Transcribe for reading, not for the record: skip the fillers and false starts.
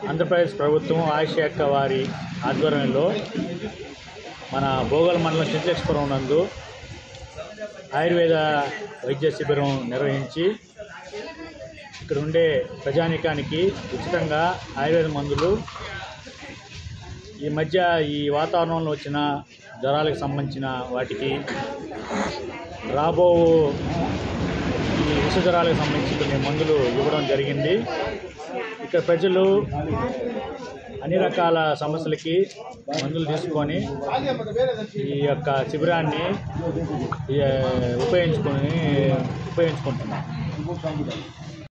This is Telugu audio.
ఆంధ్రప్రదేశ్ ప్రభుత్వం ఆయుష్ శాఖ వారి ఆధ్వర్యంలో మన భోగల్ మండలం చింతలేశ్వరం నందు ఆయుర్వేద వైద్య శిబిరం నిర్వహించి ఇక్కడ ఉండే ప్రజానీకానికి ఉచితంగా ఆయుర్వేద మందులు ఈ మధ్య ఈ వాతావరణంలో వచ్చిన జ్వరాలకు సంబంధించిన వాటికి రాబో ఈ విష జ్వరాలకు సంబంధించి కొన్ని మందులు ఇవ్వడం జరిగింది. ఇక్కడ ప్రజలు అన్ని రకాల సమస్యలకి మందులు తీసుకొని ఈ యొక్క శిబిరాన్ని ఉపయోగించుకుంటున్నారు.